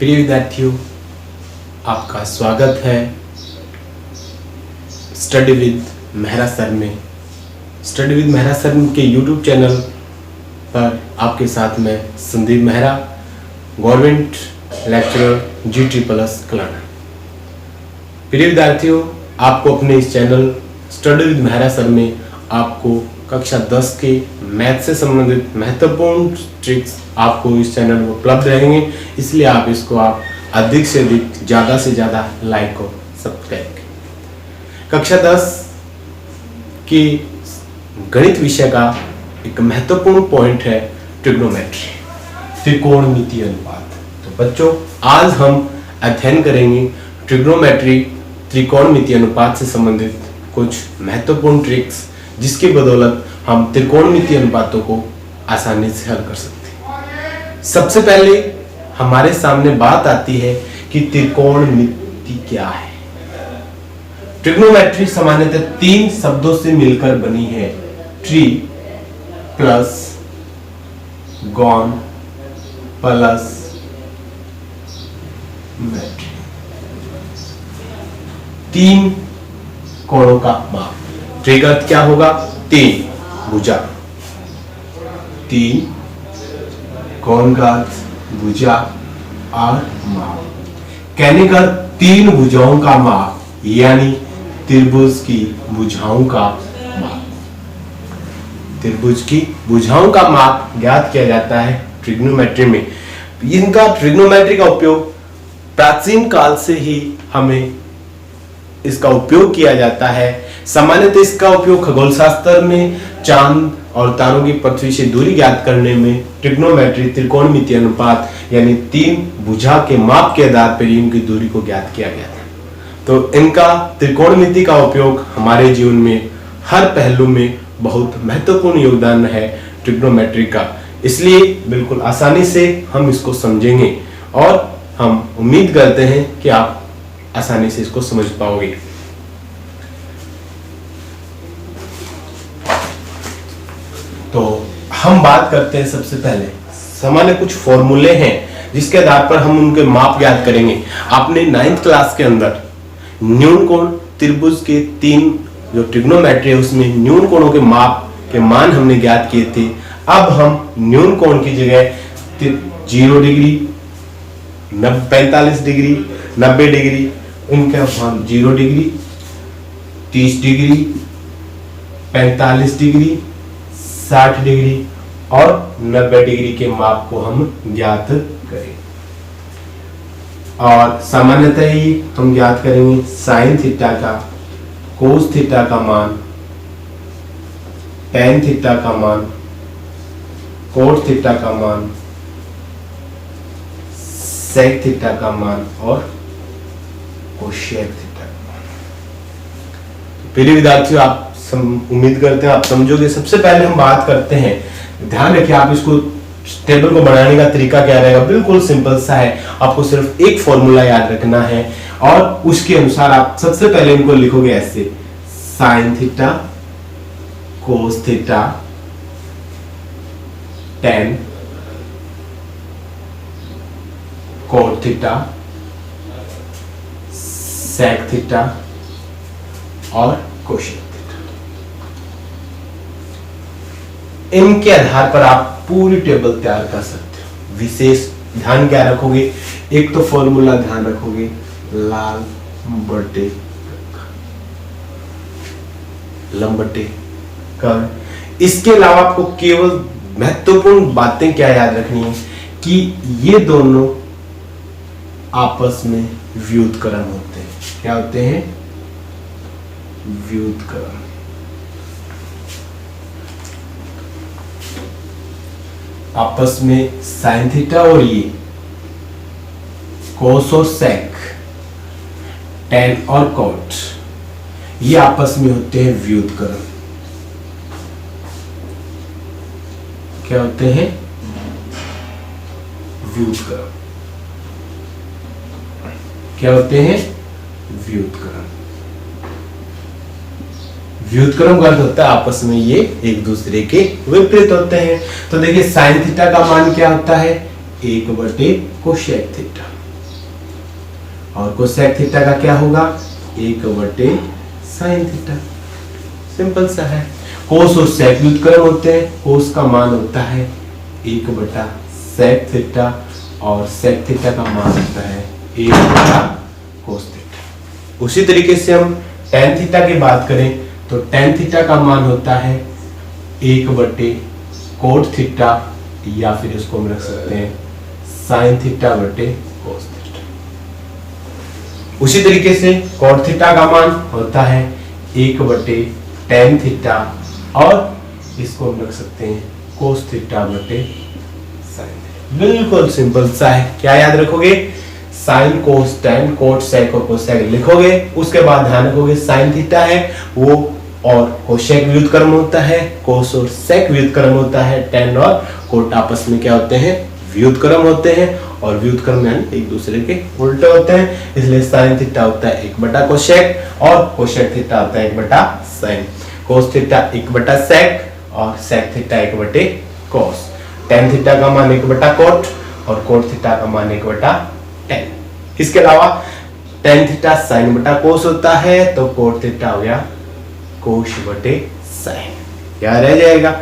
प्रिय विद्यार्थियों, आपका स्वागत है स्टडी विद मेहरा सर में। स्टडी विद मेहरा सर के यूट्यूब चैनल पर आपके साथ में Sandeep Mehra, government lecturer G++ Kalana. प्रिय विद्यार्थियों, आपको अपने इस channel study with Mehra sir में आपको कक्षा 10 के मैथ से संबंधित महत्वपूर्ण ट्रिक्स आपको इस चैनल में उपलब्ध रहेंगे, इसलिए आप इसको अधिक से अधिक ज़्यादा से ज़्यादा लाइक और सब्सक्राइब करें। कक्षा 10 की गणित विषय का एक महत्वपूर्ण पॉइंट है ट्रिग्नोमेट्री, त्रिकोणमितीय अनुपात। तो बच्चों, आज हम अध्ययन करेंगे ट्रिग्नोमेट्री, त्रिकोणमितीय अनुपात से संबंधित कुछ महत्वपूर्ण ट्रिक्स, जिसकी बदौलत हम त्रिकोणमितीय अनुपातों को आसानी से हल कर सकते हैं। सबसे पहले हमारे सामने बात आती है कि त्रिकोणमिति क्या है। ट्रिग्नोमेट्री सामान्यतः 3 शब्दों से मिलकर बनी है, ट्री प्लस गॉन प्लस मेट्री। 3 कोणों का माप। ट्री का अर्थ क्या होगा? 3 भुजा, 3 कोण का अर्थ भुजा और माप। कहने का 3 भुजाओं का माप, यानी त्रिभुज की भुजाओं का माप। त्रिभुज की भुजाओं का माप ज्ञात किया जाता है ट्रिग्नोमेट्री में। इनका ट्रिग्नोमेट्री का उपयोग प्राचीन काल से ही हमें इसका उपयोग किया जाता है। सामान्यतः इसका उपयोग खगोल शास्त्र में चांद और तारों की पृथ्वी से दूरी ज्ञात करने में ट्रिग्नोमेट्री, त्रिकोणमितीय अनुपात यानी 3 भुजा के माप के आधार पर इनकी दूरी को ज्ञात किया गया था। तो इनका त्रिकोणमिति का उपयोग हमारे जीवन में हर पहलू में बहुत महत्वपूर्ण योगदान है ट्रिग्नोमेट्री का, इसलिए बिल्कुल आसानी से हम इसको समझेंगे और हम उम्मीद करते हैं कि आप आसानी से इसको समझ पाओगे। तो हम बात करते हैं, सबसे पहले सामान्य कुछ फॉर्मूले हैं जिसके आधार पर हम उनके माप ज्ञात करेंगे। आपने 9th क्लास के अंदर न्यून कोण त्रिभुज के 3 जो ट्रिग्नोमेट्री है उसमें न्यून कोणों के माप के मान हमने ज्ञात किए थे। अब हम न्यून कोण की जगह 0 डिग्री, 45 डिग्री, 90 डिग्री, इनका मान 0 डिग्री, 30 डिग्री, 45 डिग्री, 60 डिग्री और 90 डिग्री के माप को हम ज्ञात करें। और सामान्यतः ही हम ज्ञात करेंगे साइन थीटा का, कोस थीटा का मान, टेन थीटा का मान, कोट थीटा का मान, सेक थीटा का मान और कोशेक थीटा का मान। प्रिय विद्यार्थियों, आप उम्मीद करते हैं आप समझोगे। सबसे पहले हम बात करते हैं, ध्यान रखिए आप इसको टेबल को बनाने का तरीका क्या रहेगा, बिल्कुल सिंपल सा है। आपको सिर्फ एक फॉर्मूला याद रखना है और उसके अनुसार आप सबसे पहले इनको लिखोगे ऐसे, sine theta, cos theta, tan, cot theta, sec theta और कोशेक थीटा। इनके आधार पर आप पूरी टेबल तैयार कर सकते हो। विशेष ध्यान क्या रखोगे? एक तो फॉर्मूला ध्यान रखोगे, लाल बटे लंब बटे कर। इसके अलावा आपको केवल महत्वपूर्ण बातें क्या याद रखनी है कि ये दोनों आपस में व्युत्क्रम होते हैं। क्या होते हैं? व्युत्क्रम। आपस में साइन थीटा और ये कोस और सेक, टेन और कोट, ये आपस में होते हैं व्युत्क्रम। क्या होते हैं? व्युत्क्रम। क्या होते हैं? व्युत्क्रम। व्युत्क्रम का अर्थ होता है आपस में ये एक दूसरे के विपरीत होते हैं। तो देखिए साइन थीटा का मान क्या होता है? 1/कोशेक थीटा। और कोसेक थीटा का क्या होगा 1/sin थीटा। सिंपल सा है। कोस और सेक व्युत्क्रम होते हैं। कोस का मान होता है 1/sec थीटा और सेक थीटा का मान होता है 1/cos थीटा। उसी तरीके से हम tan थीटा की बात करें तो tan थीटा का मान होता है 1/cot थीटा या फिर इसको हम रख सकते हैं sin थीटा बटे cos थीटा। उसी तरीके से cot थीटा का मान होता है 1/tan थीटा और इसको हम रख सकते हैं cos थीटा बटे sin थीटा। बिल्कुल सिंपल सा है। क्या याद रखोगे sin cos tan cot sec और cosec लिखोगे। उसके बाद ध्यान रखोगे sin थीटा है वो और कोसेक व्युत्क्रम होता है, कोस और सेक व्युत्क्रम होता है, tan और cot आपस में क्या होते हैं व्युत्क्रम होते हैं और व्युत्क्रम यानी एक दूसरे के उल्टे होते हैं। इसलिए sin थीटा होता है 1/कोसेक और कोसेक थीटा होता है 1/sin। cos थीटा 1/sec और sec theta 1/cos। tan theta का मान 1/cot और cot थीटा का मान 1/tan। इसके अलावा tan थीटा sin/cos होता है तो cot थीटा हो गया cos बटे sin। क्या रह जाएगा।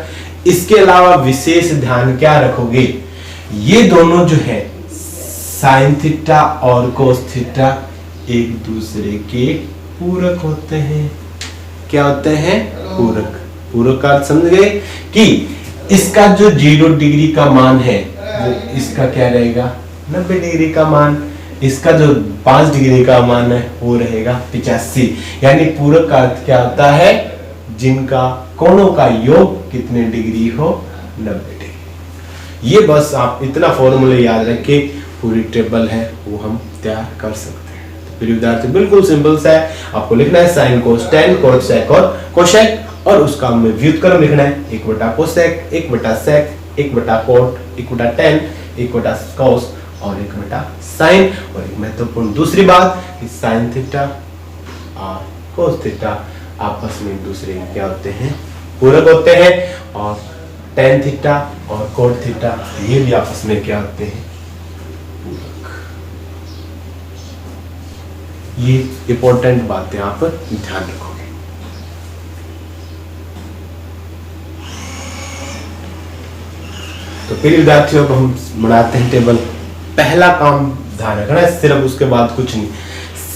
इसके अलावा विशेष ध्यान क्या रखोगे ये दोनों जो है sin थीटा और cos थीटा एक दूसरे के पूरक होते हैं। क्या होते हैं पूरक। पूरक का अर्थ समझ गए कि इसका जो 0 डिग्री का मान है वो इसका क्या रहेगा 90 डिग्री का मान। इसका जो 5 डिग्री का मान है वो रहेगा 85। यानी पूरक का अर्थ क्या होता है जिनका कोणों का योग कितने डिग्री हो 90 डिग्री। ये बस आप इतना फॉर्मूला याद रख के पूरी टेबल है वो हम तैयार कर सकते हैं। तो फिर विद्यार्थी बिल्कुल सिंपल सा है। आपको लिखना है sin cos tan cot sec और कोसेक और उसका हमें व्युत्क्रम लिखना है 1/कोसेक 1/sec 1/cot 1/tan 1/cos और 1/sin। और एक महत्वपूर्ण दूसरी बात कि sin थीटा और cos थीटा आपस में एक दूसरे के क्या होते हैं पूरक होते हैं और tan थीटा और cot थीटा ये भी आपस में क्या होते हैं पूरक। ये इंपॉर्टेंट बातें आप ध्यान रखोगे। तो फिर विद्यार्थियों को हम बनाते हैं टेबल। पहला काम ध्यान रखना है सिर्फ, उसके बाद कुछ नहीं।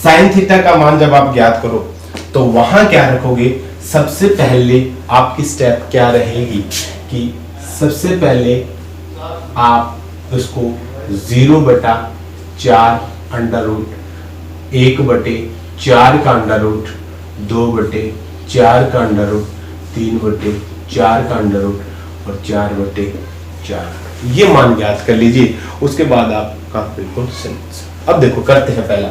sin थीटा का मान जब आप ज्ञात करो तो वहां क्या रखोगे सबसे पहले आपकी स्टेप क्या रहेगी कि सबसे पहले आप उसको 0/4 अंडर रूट 1/4 का अंडर रूट 2/4 का अंडर रूट 3/4 का अंडर रूट और 4/4 ये मान ज्ञात कर लीजिए। उसके बाद आपका बिल्कुल सिंपल। अब देखो करते हैं पहला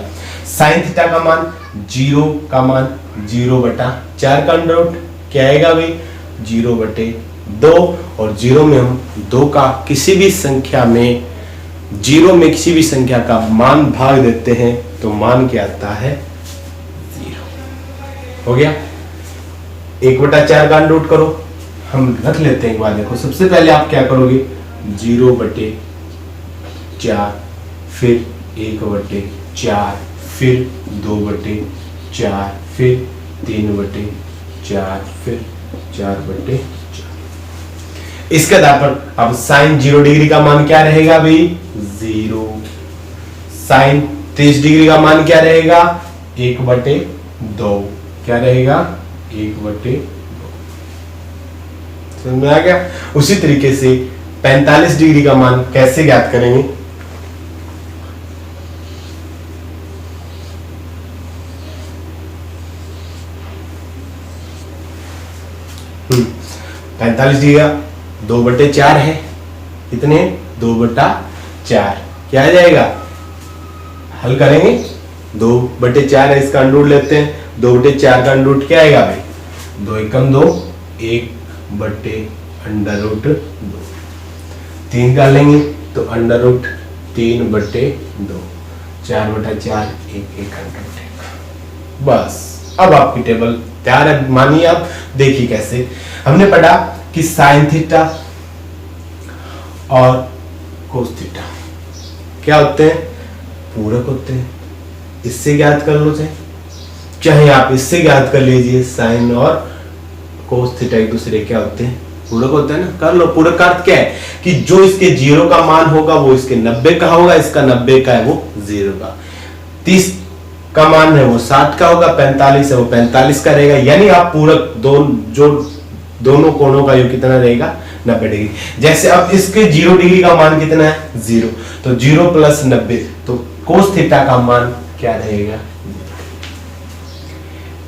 sin थीटा का मान 0 का मान 0/4 का अंडर रूट क्या आएगा भाई 0/2 और 0 में हम 2 का किसी भी संख्या में 0 में किसी भी संख्या का मान भाग देते हैं तो मान क्या आता है 0 हो गया। 1/4 का अंडर रूट करो हम रख लेते हैं एक बार। देखो सबसे पहले आप क्या करोगे 0/4 फिर 1/4 फिर 2/4 फिर 3/4 फिर 4/4। इसके आधार पर अब sin 0 डिग्री का मान क्या रहेगा भाई 0। sin 30 डिग्री का मान क्या रहेगा 1/2 क्या रहेगा 1/2। समझ में आ गया। उसी तरीके से 45 डिग्री का मान कैसे ज्ञात करेंगे 45 डिग्री का 2/4 है कितने 2/4 क्या आ जाएगा हल करेंगे 2/4 है इसका अंडर रूट लेते हैं 2/4 का अंडर रूट क्या आएगा भाई 2 एकम 2 1/√2 3 का लेंगे तो अंडर रूट 3/2 4/4 1 अंडर रूट। बस अब आपकी टेबल तैयार है। मानिए आप देखिए कैसे हमने पढ़ा कि sin थीटा और cos थीटा क्या होते हैं पूरक होते हैं। इससे ज्ञात कर लो, चाहे आप इससे ज्ञात कर लीजिए। साइन और कोस थीटा एक दूसरे क्या होते हैं, पूरक होता है ना। कर लो। पूरक का अर्थ क्या है कि जो इसके 0 का मान होगा वो इसके 90 का होगा, इसका 90 का है वो 0 का। 30 का मान है वो 60 का होगा, 45 है वो 45 का रहेगा। यानी आप पूरक दोनों कोणों का योग कितना रहेगा, 90 डिग्री। जैसे अब इसके 0 डिग्री का मान कितना है, 0, तो 0 प्लस 90, तो कोस थीटा का मान क्या रहेगा,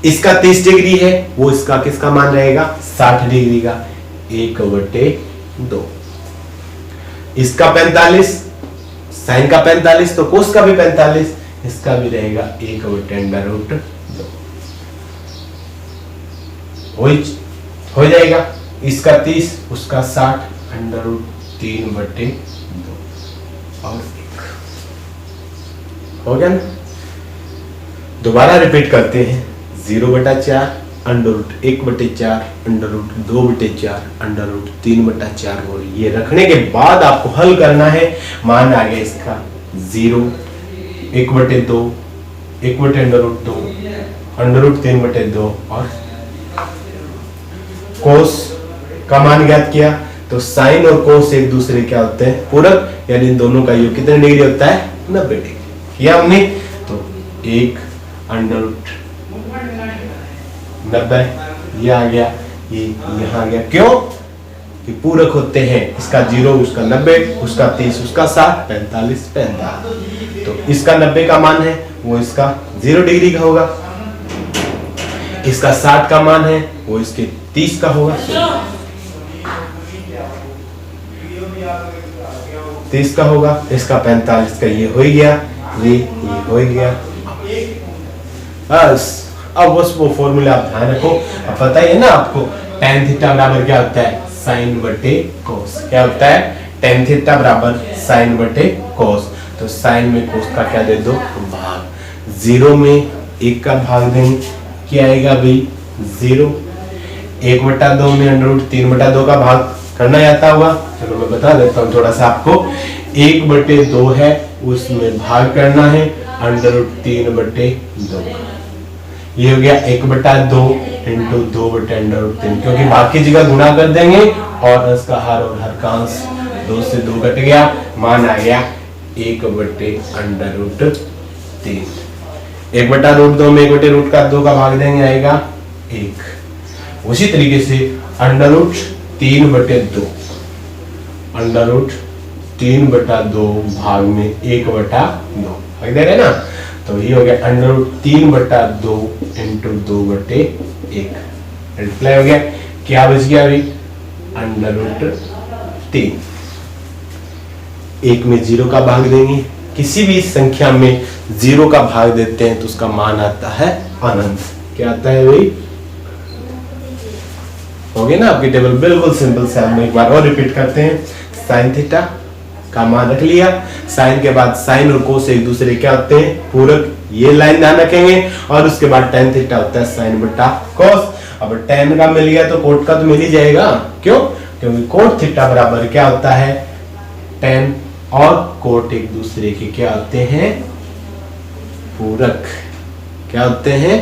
इसका 30 डिग्री है, वो इसका किसका मान रहेगा, 60 डिग्री का, 1/2। इसका 45, साइन का 45, तो कोस का भी 45, इसका भी रहेगा 1/√2। हो जाएगा। इसका 30, उसका 60, √3/2 और 1 हो गया ना। दोबारा रिपीट करते हैं। 0/4, √1/4, √2/4, √3/4 और ये रखने के बाद आपको हल करना है। मान आ गया इसका 0, 1/2, 1/√2, √3/2 और कोस का मान ज्ञात किया। तो साइन और कोस एक दूसरे क्या होते हैं, पूरक, यानी इन दोनों का योग कितने डिग्री होता है, 90 डिग्री किया हमने। तो 1/90 ये आ गया, ये यहाँ आ गया। क्यों कि पूरक होते हैं। इसका 0, उसका 90, उसका 30, उसका 60, 45, 45। तो इसका 90 का मान है वो इसका 0 डिग्री का होगा, इसका 60 का मान है वो इसके 30 का होगा, 30 का होगा, इसका 45 का। ये हो गया, ये हो गया। बस अब बस वो फॉर्मूला आप ध्यान रखो। अब पता ही है ना आपको, tan थीटा बराबर क्या होता है, साइन बटे कोस। क्या होता है, tan थीटा बराबर साइन बटे कोस। तो साइन में कोस का क्या दे दो, भाग। 0 में 1 का भाग देंगे, क्या आएगा भाई, 0। 1/2 में √3/2 का भाग करना आता होगा, चलो मैं बता देता हूँ थोड़ा सा आपको। 1/2 है, उसमें भाग करना है √3/2। ये हो गया 1/2 इंटू 2/√3, क्योंकि भाग की जगह गुणा कर देंगे और इसका हर और हर का अंश 2 से 2 कट गया, मान आ गया 1/√3। 1/√2 में 1/√2 का भाग देंगे, आएगा 1। उसी तरीके से √3/2, √3/2 भाग में 1/2 भाग दे रहे ना। तो ये हो गया √3/2 इंटू 2/1 मल्टीप्लाई हो गया। क्या बच गया अभी, √3। 1 में 0 का भाग देंगे, किसी भी संख्या में 0 का भाग देते हैं तो उसका मान आता है अनंत। क्या आता है भाई, हो गया ना आपकी टेबल, बिल्कुल सिंपल से। हम एक बार और रिपीट करते हैं। साइन थीटा का मान रख लिया, साइन के बाद साइन और कोस एक दूसरे क्या होते हैं, पूरक, ये लाइन ध्यान रखेंगे। और उसके बाद tan थीटा होता है साइन बटा कोस। अब tan का मिल गया तो कोट का तो मिल ही जाएगा। क्यों, क्योंकि कोट थीटा बराबर क्या होता है, tan और कोट एक दूसरे के क्या होते हैं, पूरक। क्या होते हैं,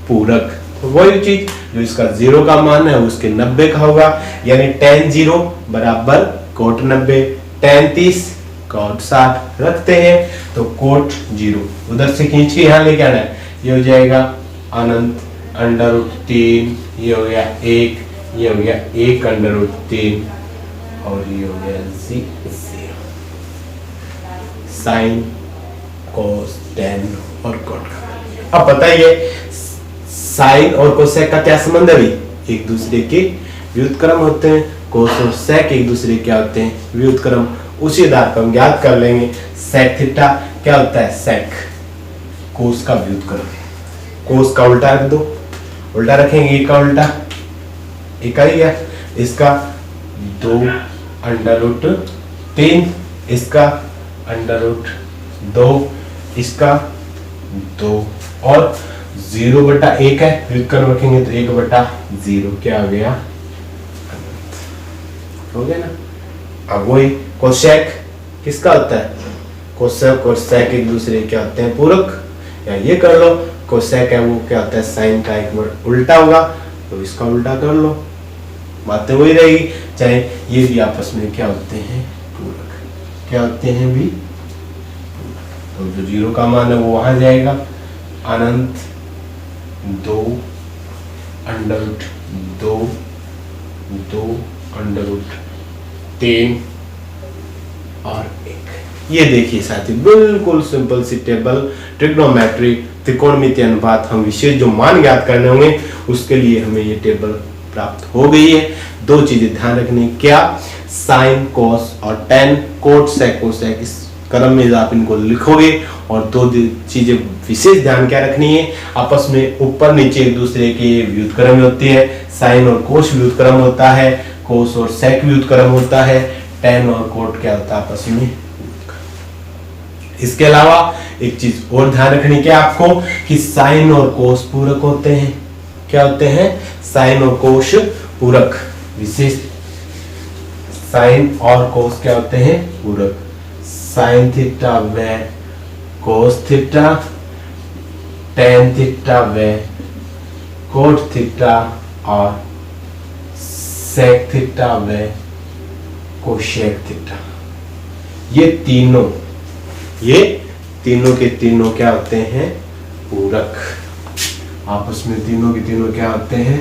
पूरक। तो वही चीज जो इसका 0 का मान है उसके 90 का होगा, यानी tan 0 बराबर कोट 90, tan 30 कोट 60 रखते हैं। तो कोट 0 उधर से खींच के यहाँ लेके आना है, ये हो जाएगा अनंत √3, ये हो गया 1, ये हो गया 1/√3 और ये हो गया 0। साइन, कोस, tan और कोट का। अब पता ही है साइन और कोसेक का क्या संबंध है भाई, एक दूसरे के व्युत्क्रम होते हैं। कोस और सेक एक दूसरे क्या होते हैं, व्युत्क्रम। उसी आधार पर हम ज्ञात कर लेंगे सेक थीटा क्या होता है, सेक कोस का व्युत्क्रम। कोस का उल्टा रख दो, उल्टा रखेंगे, एक का उल्टा एक ही है, इसका 2/√3, इसका √2, इसका 2 और 0/1 है, व्युत्क्रम रखेंगे तो 1/0। क्या आ गया, हो गया ना। अब वही कोसेक किसका होता है, कोसेक और सेक एक दूसरे क्या होते हैं, पूरक। या ये कर लो। कोसेक है वो क्या होता है, साइन का एक वर्ड उल्टा होगा, तो इसका उल्टा कर लो, बातें वही रहेगी। चाहे ये भी आपस में क्या होते हैं, पूरक। क्या होते हैं भी, तो जो जीरो का मान है वो वहां जाएगा, अनंत 2 अंडर 2 2 अंडर 3 और 1। ये देखिए साथी, बिल्कुल सिंपल सी टेबल, ट्रिग्नोमेट्री, त्रिकोणमिति अनुपात, हम विशेष जो मान ज्ञात करने होंगे उसके लिए हमें ये टेबल प्राप्त हो गई है। दो चीजें ध्यान रखनी, क्या, साइन कोस और टेन, कोट सेक कोसेक, इस कलम में आप इनको लिखोगे। और दो चीजें विशेष ध्यान क्या रखनी है, आपस में ऊपर नीचे एक दूसरे के व्युत्क्रम होती है। साइन और कोस व्युत्क्रम होता है, कोस और सेक व्युत्क्रम होता है, टेन और कोट क्या होता है आपस में। इसके अलावा एक चीज और ध्यान रखनी क्या आपको, कि साइन और कोस पूरक होते हैं। क्या होते हैं, साइन और कोस पूरक। विशेष साइन और कोस क्या होते हैं, पूरक। साइन थीटा व कोस थीटा, टेन थीटा व कोट थीटा और सेक थीटा व कोशेक थीटा। ये तीनों के तीनों क्या होते हैं, पूरक। आपस में तीनों के तीनों क्या होते हैं,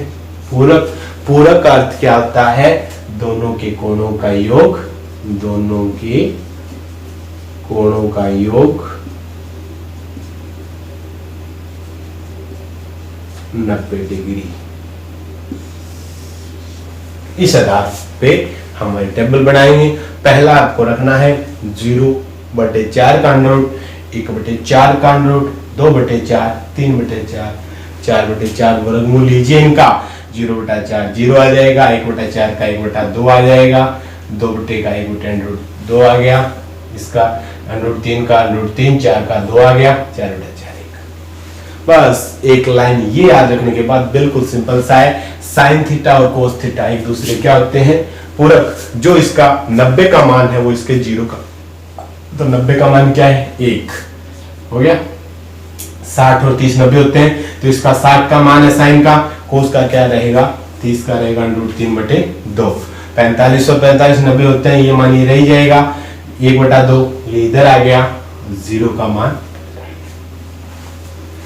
पूरक। पूरक अर्थ क्या होता है, दोनों के कोणों का योग, दोनों के कोणों का योग 90 डिग्री। इस आधार पे हमारी टेबल बनाएंगे। पहला आपको रखना है 0/4 का अंडर रूट, 1/4 का अंडर रूट, 2/4, 3/4, 4/4 वर्गमूल लीजिए इनका। 0/4 0 आ जाएगा, 1/4 का 1/2 आ जाएगा, 2 का 1/2 आ गया, इसका अंडर रूट 3 का अंडर रूट 3, 4 का 2 आ गया, 4/4 1। बस एक लाइन ये याद रखने के बाद बिल्कुल सिंपल सा है, साइन थीटा और कोस थीटा एक दूसरे क्या होते हैं, पूरक। जो इसका 90 का मान है वो इसके 0 का, तो 90 का मान क्या है, 1 हो गया। 60 और 30 90 होते हैं, तो इसका 60 का मान है साइन का, कोस का क्या रहेगा, 30 का रहेगा अंडर रूट 3/2। 45 और 45 90 होते हैं, ये मान ये रह जाएगा, 1/2 ये इधर आ गया, 0 का मान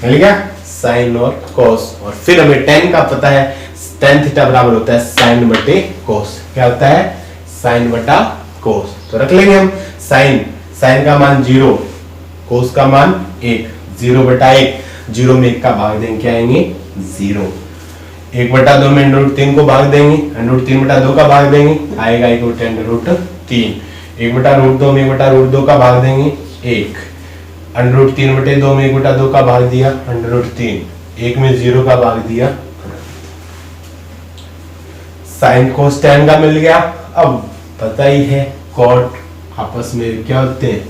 मिल गया, साइन और कोस। और फिर हमें टेन का पता है, टेन थीटा बराबर होता है साइन बटे कोस। क्या होता है, साइन बटा कोस। तो रख लेंगे हम साइन का मान 0, कोस का मान 1, 0/1, 0 में 1 का भाग देंगे क्या आएंगे, 0। 1/2 में अंडर रूट 3 को भाग देंगे, अंडर रूट 3/2 का भाग देंगे, आएगा 1 अंडर रूट 3। 1/2 में 1/2 का भाग देंगे 1, अंडर रूट 3/2 में 1/2 का भाग दिया अंडर रूट 3, 1 में 0 का भाग दिया, साइन कोस टेन का मिल गया। अब पता ही है कॉट आपस में क्या होते हैं,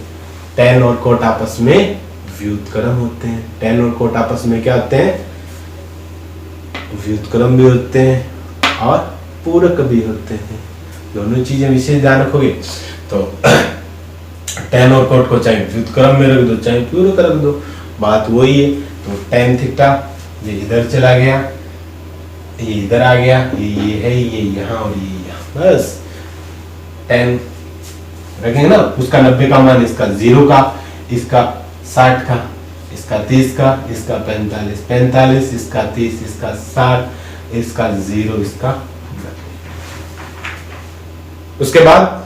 टेन और कोट आपस में व्युत्क्रम होते हैं। टेन और कोट आपस में क्या होते हैं, व्युत्क्रम भी होते हैं और पूरक भी होते हैं। दोनों चीजें विशेष ध्यान रखोगे तो टेन और कोट को चाहे व्युत्क्रम में रख दो चाहे पूरक रख दो, बात वही है। तो टेन थीटा ये इधर चला गया, ये इधर आ गया, ये है, ये यहाँ और ये यहाँ, बस टेन रखेंगे ना। उसका 90 का मान, इसका 0 का, इसका 60 का, इसका 30 का, इसका 45, इसका 30, इसका 60, इसका 0, इसका। उसके बाद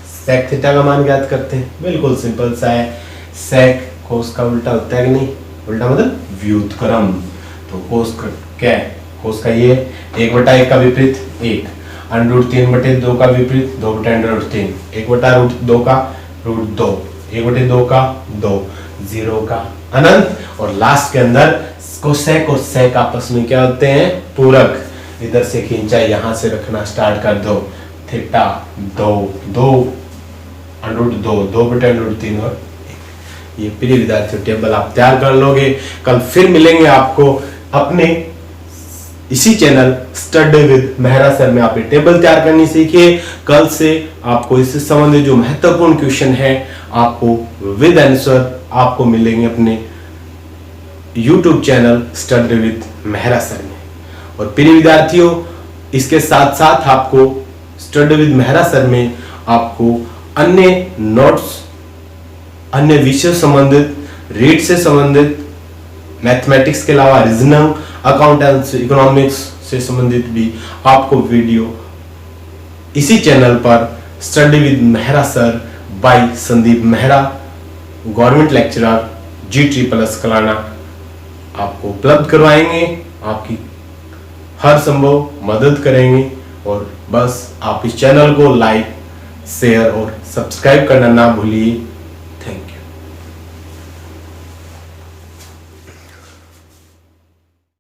सेक थीटा का मान ज्ञात करते हैं, बिल्कुल सिंपल सा है। सेक कोस का उल्टा होता है कि नहीं, उल्टा मतलब व्युत्क्रम। तो कोस का क्या है, कोस का ये 1/1 का विपरीत 1, अंडर रूट 3/2 का विपरीत 2/√3, 1/√2 का √2, 1/2 का 2, 0 का अनंत। और लास्ट के अंदर कोसेक और सेक आपस में क्या होते हैं, पूरक। इधर से खींचा, यहां से रखना स्टार्ट कर दो, थीटा 2 अंडर रूट 2/√3 और 1। ये प्रिय विद्यार्थियों टेबल आप तैयार कर लोगे। कल फिर मिलेंगे आपको अपने इसी channel study with Mehra sir में। आप ये टेबल तैयार करनी सीखिए। कल से आपको इससे संबंधित जो महत्वपूर्ण क्वेश्चन है आपको विद आंसर आपको मिलेंगे अपने YouTube channel study with Mehra sir में। और प्रिय विद्यार्थियों, इसके साथ साथ आपको स्टडी विद मेहरा सर में आपको अन्य नोट्स, अन्य विषय संबंधित, रीड से संबंधित, मैथमेटिक्स के अलावा रीजनिंग, अकाउंटेंसी, इकोनॉमिक्स से संबंधित भी आपको वीडियो इसी चैनल पर study with Mehra sir by Sandeep Mehra, government lecturer G++ Kalana आपको उपलब्ध करवाएंगे, आपकी हर संभव मदद करेंगे। और बस आप इस चैनल को लाइक, शेयर और सब्सक्राइब करना ना भूलिए।